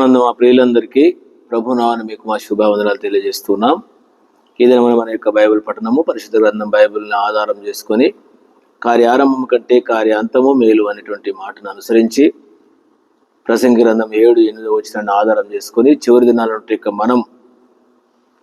ప్రభునందు మా ప్రియులందరికీ ప్రభునామమున మీకు మా శుభవందనాలు తెలియజేస్తున్నాం. ఇది మన యొక్క బైబిల్ పఠనము, పరిశుద్ధ గ్రంథం బైబిల్ని ఆధారం చేసుకొని కార్యారంభము కంటే కార్యాంతము మేలు అనేటువంటి మాటను అనుసరించి ప్రసంగి గ్రంథం 7-8 వచనాన్ని ఆధారం చేసుకొని చివరి దినాల మనం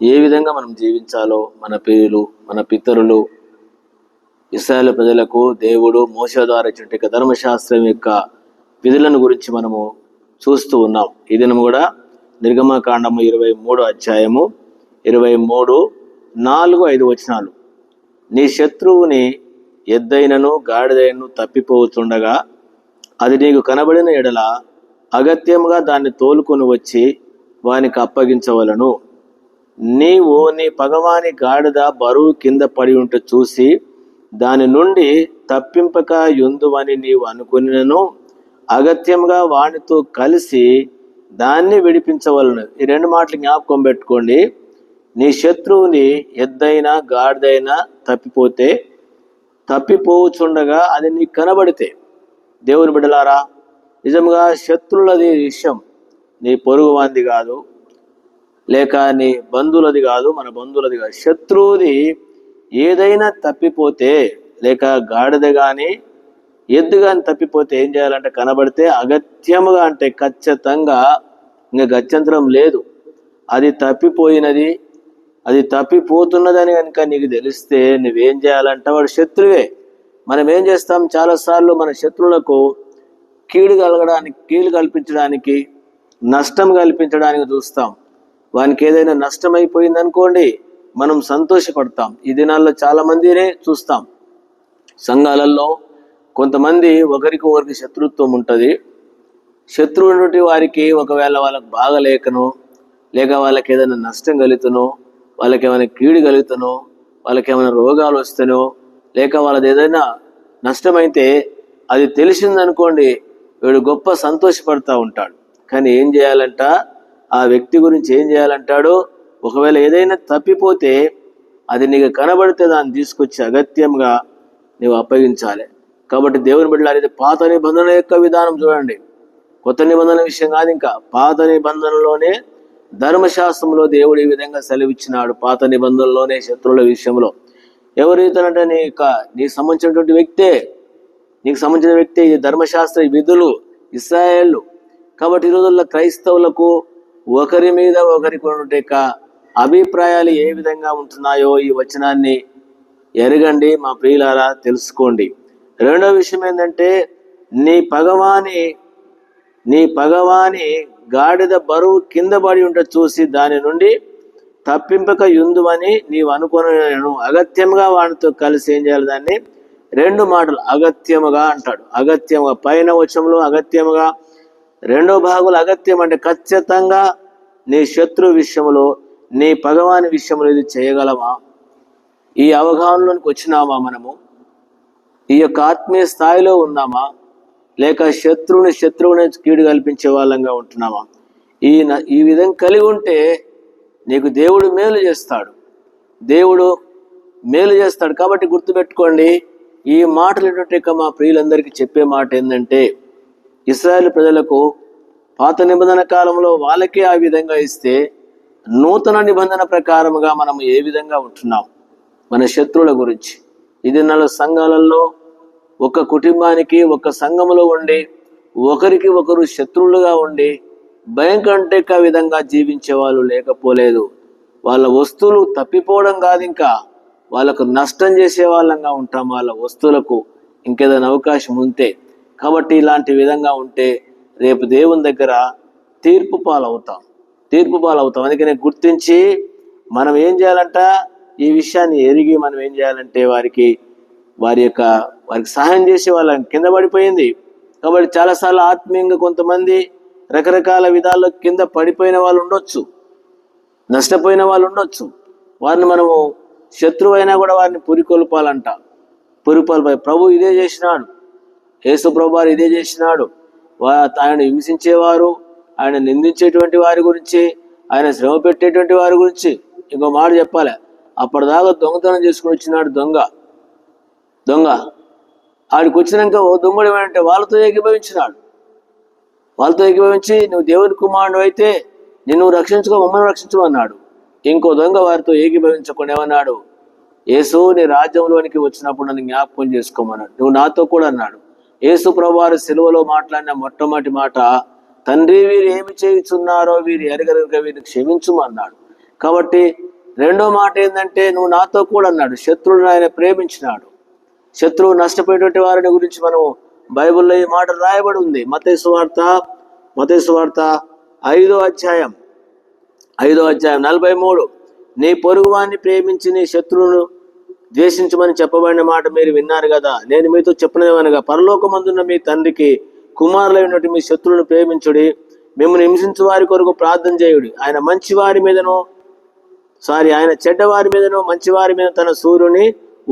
ఏ విధంగా మనం జీవించాలో మన ప్రియులు, మన పితరులు, ఇశ్రాయేలు ప్రజలకు దేవుడు మోషే ద్వారా ఇచ్చినటువంటి ధర్మశాస్త్రం యొక్క విధులను గురించి మనము చూస్తూ ఉన్నాం. ఈ దినము కూడా నిర్గమకాండము 23 అధ్యాయము 23, 4, 5 వచనాలు. నీ శత్రువుని ఎద్దైనను గాడిదైనను తప్పిపోతుండగా అది నీకు కనబడిన ఎడల అగత్యముగా దాన్ని తోలుకొని వచ్చి వానికి అప్పగించవలను. నీవు నీ పగవాని గాడిద బరువు కింద పడి ఉంటే చూసి దాని నుండి తప్పింపక యుందువని నీవు అనుకునినను అగత్యముగా వానితో కలిసి దాన్ని విడిపించవలను. ఈ 2 మాటలు జ్ఞాపకం పెట్టుకోండి. నీ శత్రువుని ఎద్దైనా గాడిదైనా తప్పిపోచుండగా అది నీకు కనబడితే, దేవుని బిడ్డలారా, నిజంగా శత్రువులది విషయం నీ పొరుగు వాంది కాదు, లేక నీ బంధువులది కాదు, మన బంధువులది కాదు. శత్రువుది ఏదైనా తప్పిపోతే, లేక గాడిద కానీ ఎద్దు కానీ తప్పిపోతే ఏం చేయాలంటే, కనబడితే అగత్యముగా, అంటే ఖచ్చితంగా ఇంకా గత్యంతరం లేదు, అది తప్పిపోయినది, అది తప్పిపోతున్నదని కనుక నీకు తెలిస్తే నువ్వేం చేయాలంటే, వాడు శత్రువే. మనం ఏం చేస్తాం, చాలాసార్లు మన శత్రువులకు కీడు కల్పించడానికి, నష్టం కల్పించడానికి చూస్తాం. వానికి ఏదైనా నష్టం అయిపోయింది అనుకోండి, మనం సంతోషపడతాం. ఈ దినాల్లో చాలా మందినే చూస్తాం. సంఘాలలో కొంతమంది ఒకరికి శత్రుత్వం ఉంటుంది. శత్రువు నుండి వారికి ఒకవేళ వాళ్ళకు బాగలేకనో, లేక వాళ్ళకి ఏదైనా నష్టం కలుగుతానో, వాళ్ళకి ఏమైనా కీడు కలుగుతానో, వాళ్ళకి ఏమైనా రోగాలు వస్తానో, లేక వాళ్ళది ఏదైనా నష్టమైతే అది తెలిసిందనుకోండి, వీడు గొప్ప సంతోషపడతా ఉంటాడు. కానీ ఏం చేయాలంట, ఆ వ్యక్తి గురించి ఏం చేయాలంటాడు, ఒకవేళ ఏదైనా తప్పిపోతే అది నీకు కనబడితే దాన్ని తీసుకొచ్చి అగత్యంగా నీవు అప్పగించాలి. కాబట్టి దేవుని బిడ్డలారా, ఇది పాత నిబంధన యొక్క విధానం చూడండి, కొత్త నిబంధన విషయం కాదు. ఇంకా పాత నిబంధనలోనే, ధర్మశాస్త్రంలో దేవుడు ఈ విధంగా సెలవిచ్చినాడు. పాత నిబంధనలోనే శత్రువుల విషయంలో ఎవరైతేనంటే నీకు సంబంధించినటువంటి వ్యక్తే, నీకు సంబంధించిన వ్యక్తే ఈ ధర్మశాస్త్ర విధులు, ఇశ్రాయేలు. కాబట్టి ఈ రోజుల్లో క్రైస్తవులకు ఒకరి మీద ఒకరికి ఉన్నటువంటి అభిప్రాయాలు ఏ విధంగా ఉంటున్నాయో ఈ వచనాన్ని ఎరగండి మా ప్రియులారా, తెలుసుకోండి. రెండవ విషయం ఏంటంటే, నీ పగవాని గాడిద బరువు కింద పడి ఉంటే చూసి దాని నుండి తప్పింపక యుందువని నీవు అనుకున్నాను. అగత్యముగా వానితో కలిసి ఏం చేయాలి, దాన్ని 2 మాటలు అగత్యముగా అంటాడు. అగత్యముగా పైన వచనంలో అగత్యముగా, 2వ భాగంలో అగత్యం అంటే ఖచ్చితంగా నీ శత్రు విషయంలో, నీ పగవాని విషయంలో ఇది చేయగలమా? ఈ అవగాహనలోనికి వచ్చినామా? మనము ఈ యొక్క ఆత్మీయ స్థాయిలో ఉన్నామా, లేక శత్రువుని కీడు కల్పించే వాళ్ళంగా ఉంటున్నామా? ఈ విధంగా కలిగి ఉంటే నీకు దేవుడు మేలు చేస్తాడు, దేవుడు మేలు చేస్తాడు. కాబట్టి గుర్తుపెట్టుకోండి, ఈ మాటలు ఏంటంటే మా ప్రియులందరికీ చెప్పే మాట ఏంటంటే, ఇశ్రాయేలు ప్రజలకు పాత నిబంధన కాలంలో వాళ్ళకే ఆ విధంగా ఇస్తే, నూతన నిబంధన ప్రకారముగా మనం ఏ విధంగా ఉంటున్నాం మన శత్రువుల గురించి. ఇది 4 సంఘాలలో ఒక కుటుంబానికి, ఒక సంఘములో ఉండి ఒకరికి ఒకరు శత్రువులుగా ఉండి భయంకర విధంగా జీవించే వాళ్ళు లేకపోలేదు. వాళ్ళ వస్తువులు తప్పిపోవడం కాదు, ఇంకా వాళ్ళకు నష్టం చేసే వాళ్ళంగా ఉంటాం వాళ్ళ వస్తువులకు ఇంకేదైనా అవకాశం ఉంటే. కాబట్టి ఇలాంటి విధంగా ఉంటే రేపు దేవుని దగ్గర తీర్పు పాలవుతాం. అందుకనే గుర్తించి మనం ఏం చేయాలంట, ఈ విషయాన్ని ఎరిగి మనం ఏం చేయాలంటే వారికి సహాయం చేసే వాళ్ళని కింద పడిపోయింది. కాబట్టి చాలాసార్లు ఆత్మీయంగా కొంతమంది రకరకాల విధాల్లో కింద పడిపోయిన వాళ్ళు ఉండొచ్చు, నష్టపోయిన వాళ్ళు ఉండొచ్చు. వారిని మనము శత్రువు అయినా కూడా వారిని పురికొల్పాలంట. ప్రభు ఇదే చేసినాడు, యేసు ప్రభు వారు ఇదే చేసినాడు. ఆయన హింసించేవారు, ఆయన నిందించేటువంటి వారి గురించి, ఆయన శ్రమ పెట్టేటువంటి వారి గురించి ఇంకో మాట చెప్పాలి. అప్పటిదాకా దొంగతనం చేసుకుని వచ్చినాడు దొంగ. ఆడికి వచ్చినాక ఓ దొంగడు ఏమంటే వాళ్ళతో ఏకీభవించినాడు. వాళ్ళతో ఏకీభవించి నువ్వు దేవుని కుమారుడు అయితే నిన్ను రక్షించుకో, మమ్మల్ని రక్షించమన్నాడు. ఇంకో దొంగ వారితో ఏకీభవించకుండా ఏమన్నాడు? యేసు నీ రాజ్యంలోనికి వచ్చినప్పుడు నన్ను జ్ఞాపకం చేసుకోమన్నాడు, నువ్వు నాతో కూడా అన్నాడు. యేసు ప్రభువారు సిలువలో మాట్లాడిన మొట్టమొదటి మాట, తండ్రి వీరు ఏమి చేయుచున్నారో వీరు ఎరగరుగా వీరిని క్షమించుమన్నాడు. కాబట్టి రెండో మాట ఏంటంటే నువ్వు నాతో కూడా అన్నాడు. శత్రువులను ఆయన ప్రేమించినాడు. శత్రువు నష్టపోయేటువంటి వారిని గురించి మనం బైబిల్లో ఈ మాట రాయబడి ఉంది. మత్తయి సువార్త 5వ అధ్యాయం 43, నీ పొరుగువాన్ని ప్రేమించి నీ శత్రువును ద్వేషించమని చెప్పబడిన మాట మీరు విన్నారు కదా. నేను మీతో చెప్పినవనగా పరలోకమందున్న మీ తండ్రికి కుమారులైనటువంటి మీ శత్రువులను ప్రేమించుడి, మిమ్మల్ని హింసించు వారి కొరకు ప్రార్థన చేయుడి. ఆయన చెడ్డవారి మీదను మంచివారి మీద తన సూర్యుని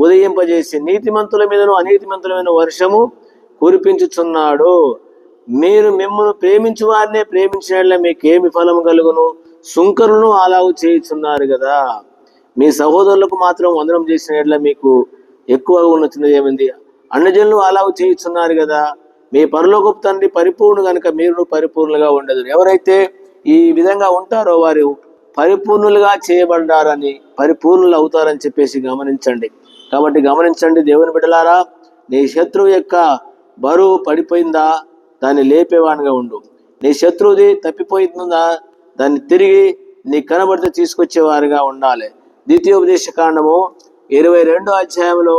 ఉదయింపజేసి నీతిమంతుల మీదను అనీతిమంతుల మీద వర్షము కురిపించుచున్నాడు. మీరు మిమ్మల్ని ప్రేమించు వారినే ప్రేమించిన మీకేమి ఫలము కలుగును? సుంకరులను అలాగు చేయుచున్నారు కదా. మీ సహోదరులకు మాత్రం వందనం చేసిన మీకు ఎక్కువగా ఉన్నది ఏమైంది? అన్నజనులు అలాగు చేయుచున్నారు కదా. మీ పరలోకపు తండ్రి పరిపూర్ణ కనుక మీరు పరిపూర్ణులుగా ఉండదు. ఎవరైతే ఈ విధంగా ఉంటారో వారు పరిపూర్ణులుగా చేయబడ్డారని, పరిపూర్ణులు అవుతారని చెప్పేసి గమనించండి. కాబట్టి గమనించండి దేవుని బిడ్డలారా, నీ శత్రువు యొక్క బరువు పడిపోయిందా, దాన్ని లేపేవాడిగా ఉండు. నీ శత్రువుది తప్పిపోయిందా, దాన్ని తిరిగి నీ కనబడితే తీసుకొచ్చేవారిగా ఉండాలి. ద్వితీయోపదేశ కాండము 22వ అధ్యాయంలో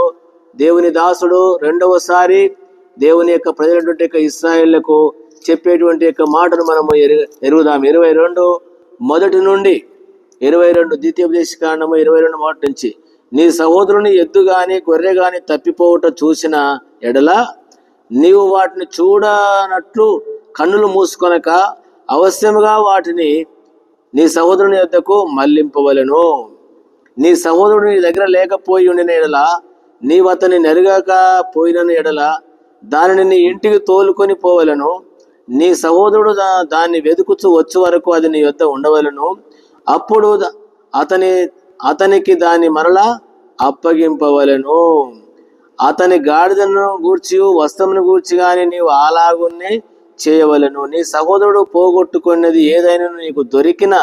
దేవుని దాసుడు రెండవసారి దేవుని యొక్క ప్రజలటువంటి యొక్క ఇశ్రాయేళ్లకు చెప్పేటువంటి యొక్క మాటను మనము ఎరుగుదాం. 22 నుండి 22 ద్వితీయోపదేశ కాండము 22 మాట నుంచి, నీ సహోదరుని ఎద్దు గాని గొర్రె గాని తప్పిపోవట చూసిన ఎడల నీవు వాటిని చూడనట్లు కన్నులు మూసుకొనక అవశ్యముగా వాటిని నీ సహోదరుని యొద్దకు మళ్లింపవలెను. నీ సహోదరుడు నీ దగ్గర లేకపోయి ఉండిన ఎడల, నీవు అతని నెరగక పోయిన ఎడల దానిని నీ ఇంటికి తోలుకొని పోవలను. నీ సహోదరుడు దాన్ని వెతుకుచు వచ్చే వరకు అది నీ యొద్ద ఉండవలను. అప్పుడు అతనికి దాన్ని మరలా అప్పగింపవలను. అతని గాడిదను గూర్చి వస్త్రమును గూర్చి గాని నీవు అలాగున్నే చేయవలను. నీ సహోదరుడు పోగొట్టుకున్నది ఏదైనా నీకు దొరికిన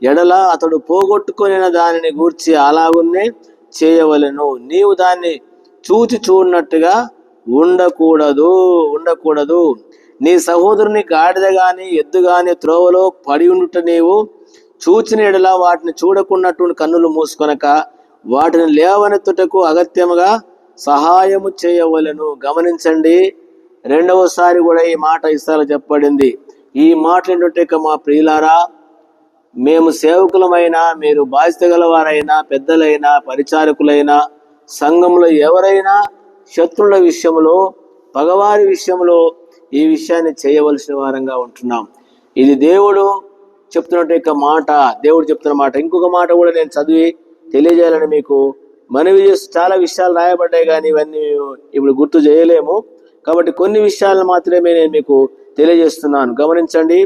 ఎడల అతడు పోగొట్టుకున్న దానిని గూర్చి అలాగున్నే చేయవలను. నీవు దాన్ని చూడనట్టుగా ఉండకూడదు. నీ సహోదరుని గాడిద గాని ఎద్దు గాని త్రోవలో పడి ఉండుట నీవు చూచిన ఎడల వాటిని చూడకున్నట్టు కన్నులు మూసుకొనక వాటిని లేవనెత్తుటకు అగత్యముగా సహాయము చేయవలను. గమనించండి, రెండవసారి కూడా ఈ మాట ఇస్రాయేలు చెప్పబడింది. ఈ మాట ఏంటంటే, మా ప్రియులారా, మేము సేవకులమైనా, మీరు బాధ్యత గలవారైనా, పెద్దలైనా, పరిచారకులైనా, సంఘంలో ఎవరైనా శత్రువుల విషయంలో, పగవారి విషయంలో ఈ విషయాన్ని చేయవలసిన వారంగా ఉంటున్నాం. ఇది దేవుడు చెప్తున్నట్టు మాట, దేవుడు చెప్తున్న మాట. ఇంకొక మాట కూడా నేను చదివి తెలియజేయాలని మీకు మనవి చేస్తూ, చాలా విషయాలు రాయబడ్డాయి కానీ ఇవన్నీ ఇప్పుడు గుర్తు చేయలేము. కాబట్టి కొన్ని విషయాలను మాత్రమే నేను మీకు తెలియజేస్తున్నాను. గమనించండి,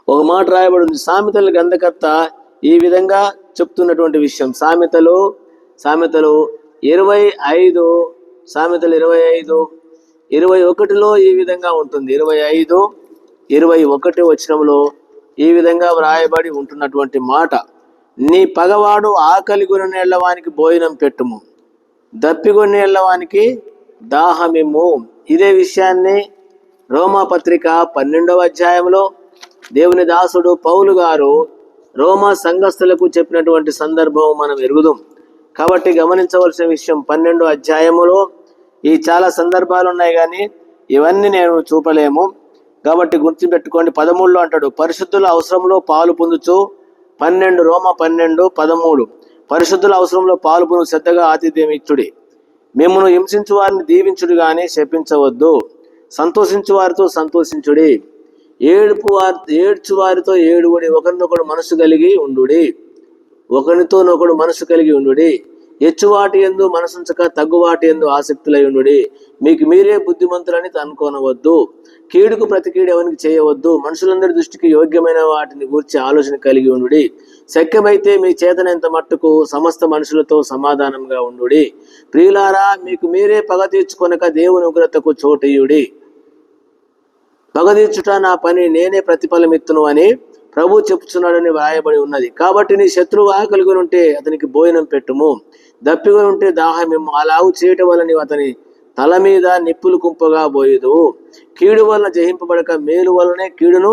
ఒక మాట రాయబడి ఉంది. సామెతల గ్రంథకర్త ఈ విధంగా చెప్తున్నటువంటి విషయం. సామెతలు 25:21 ఈ విధంగా ఉంటుంది. 25:21 వచనంలో ఈ విధంగా వ్రాయబడి ఉంటున్నటువంటి మాట, నీ పగవాడు ఆకలి కొని ఎళ్ళవానికి భోజనం పెట్టుము, దప్పిగొని ఎళ్ళవానికి దాహమిమ్ము. ఇదే విషయాన్ని రోమాపత్రిక 12వ అధ్యాయంలో దేవుని దాసుడు పౌలు గారు రోమా సంఘస్థులకు చెప్పినటువంటి సందర్భం మనం ఎరుగుదాం. కాబట్టి గమనించవలసిన విషయం, 12వ అధ్యాయములో ఈ చాలా సందర్భాలు ఉన్నాయి కానీ ఇవన్నీ నేను చూపలేము. కాబట్టి గుర్తుపెట్టుకోండి. 13లో అంటాడు, పరిశుద్ధుల అవసరంలో పాలు పొందుచు. 12 రోమా 12:13 పరిశుద్ధుల అవసరంలో పాలు పొందు శ్రద్ధగా ఆతిథ్యం ఇచ్చుడి. మిమ్మల్ని హింసించు వారిని దీవించుడు గాని శపించవద్దు. సంతోషించు వారితో సంతోషించుడి. ఏడ్చు వారితో ఏడుగుడి. ఒకరినొకడు మనసు కలిగి ఉండుడి. హెచ్చువాటి యందు మనసుంచక తగ్గువాటి యందు ఆసక్తులై ఉండుడి. మీకు మీరే బుద్ధిమంతులని అనుకోనవద్దు. కీడుకు ప్రతి కీడు ఎవరికి చేయవద్దు. మనుషులందరి దృష్టికి యోగ్యమైన వాటిని గూర్చి ఆలోచన కలిగి ఉండుడి. శక్యమైతే మీ చేతనంత మట్టుకు సమస్త మనుషులతో సమాధానంగా ఉండుడి. ప్రియులారా, మీకు మీరే పగ తీర్చుకొనక దేవుని ఉగ్రతకు చోటయుడి. పగ తీర్చుట నా పని, నేనే ప్రతిఫలమిత్తును అని ప్రభు చెప్పుచున్నాడని వ్రాయబడి ఉన్నది. కాబట్టి నీ శత్రువు ఆకలిగా ఉంటే అతనికి భోజనం పెట్టుము, దప్పిగా ఉంటే దాహమిమ్ము. అలాగు చేయటం వల్ల నీవు అతని తల మీద నిప్పులు కుంపగా పోయేదు. కీడు వలన జయింపబడక మేలు వలనే కీడును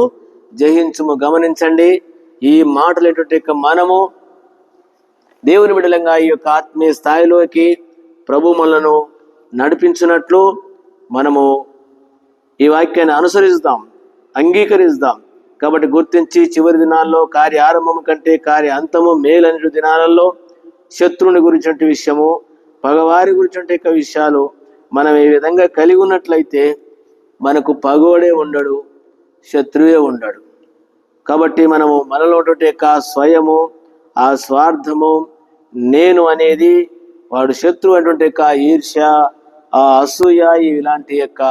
జయించుము. గమనించండి, ఈ మాటలు ఏంటంటే మనము దేవుని బిడ్డలంగా ఈ యొక్క ఆత్మీయ స్థాయిలోకి ప్రభు మనలను నడిపించినట్లు మనము ఈ వాక్యాన్ని అనుసరిస్తాం, అంగీకరిస్తాం. కాబట్టి గుర్తించి చివరి దినాల్లో కార్య ఆరంభము కంటే కార్య అంతము మేలైన దినాలలో శత్రువుని గురించిన విషయము, పగవారి గురించిన విషయాలు మనం ఈ విధంగా కలిగి ఉన్నట్లయితే మనకు పగోడే ఉండడు, శత్రువే ఉండడు. కాబట్టి మనము మనలో స్వయము, ఆ స్వార్థము, నేను అనేది వాడు శత్రువు అటువంటి ఈర్ష్య, ఆ అసూయ, ఇలాంటి యొక్క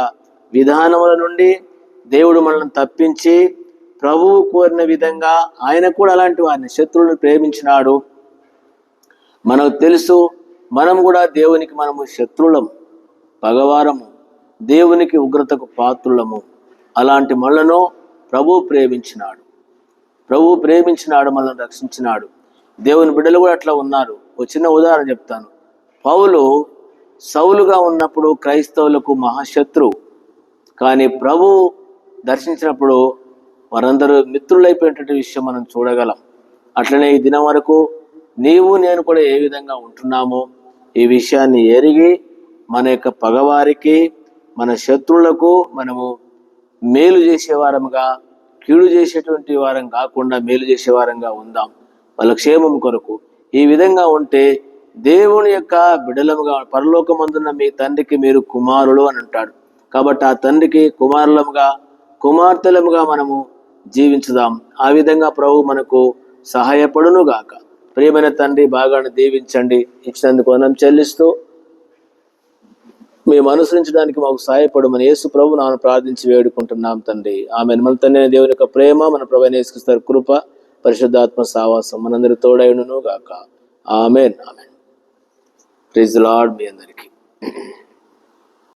విధానముల నుండి దేవుడు మనల్ని తప్పించి ప్రభువు కోరిన విధంగా ఆయన కూడా అలాంటి వారిని శత్రువులను ప్రేమించినాడు. మనకు తెలుసు, మనం కూడా దేవునికి మనము శత్రువులము, పగవారము, దేవునికి ఉగ్రతకు పాత్రులము. అలాంటి మనలను ప్రభువు ప్రేమించినాడు, మనల్ని రక్షించినాడు. దేవుని బిడ్డలు కూడా అట్లా ఉన్నారు. ఒక చిన్న ఉదాహరణ చెప్తాను. పౌలు సౌలుగా ఉన్నప్పుడు క్రైస్తవులకు మహాశత్రువు, కానీ ప్రభు దర్శించినప్పుడు వారందరూ మిత్రులైపోయినటువంటి విషయం మనం చూడగలం. అట్లనే ఈ దినం వరకు నీవు నేను కూడా ఏ విధంగా ఉంటున్నామో ఈ విషయాన్ని ఎరిగి మన యొక్క పగవారికి, మన శత్రువులకు మనము మేలు చేసేవారముగా, కీడు చేసేటువంటి వారం కాకుండా మేలు చేసేవారంగా ఉందాం, వాళ్ళ క్షేమం కొరకు. ఈ విధంగా ఉంటే దేవుని యొక్క బిడలముగా, పరలోకమందున్న మీ తండ్రికి మీరు కుమారులు అని అంటాడు. కాబట్టి ఆ తండ్రికి కుమారులముగా, కుమార్తెలముగా మనము జీవించుదాం. ఆ విధంగా ప్రభు మనకు సహాయపడును గాక. ప్రియమైన తండ్రి, బాగా దీవించండి. ఇచ్చినందుకు వందనం చెల్లిస్తూ మేము అనుసరించడానికి మాకు సహాయపడమని యేసు ప్రభు నామమున ప్రార్థించి వేడుకుంటున్నాం తండ్రి. ఆమేన్. మన తండ్రి దేవుని యొక్క ప్రేమ, మన ప్రభువైన యేసుక్రీస్తు కృప, పరిశుద్ధాత్మ సహవాసం మనందరి తోడైనను గాక. Amen. Amen. Praise the Lord. మీ అందరికీ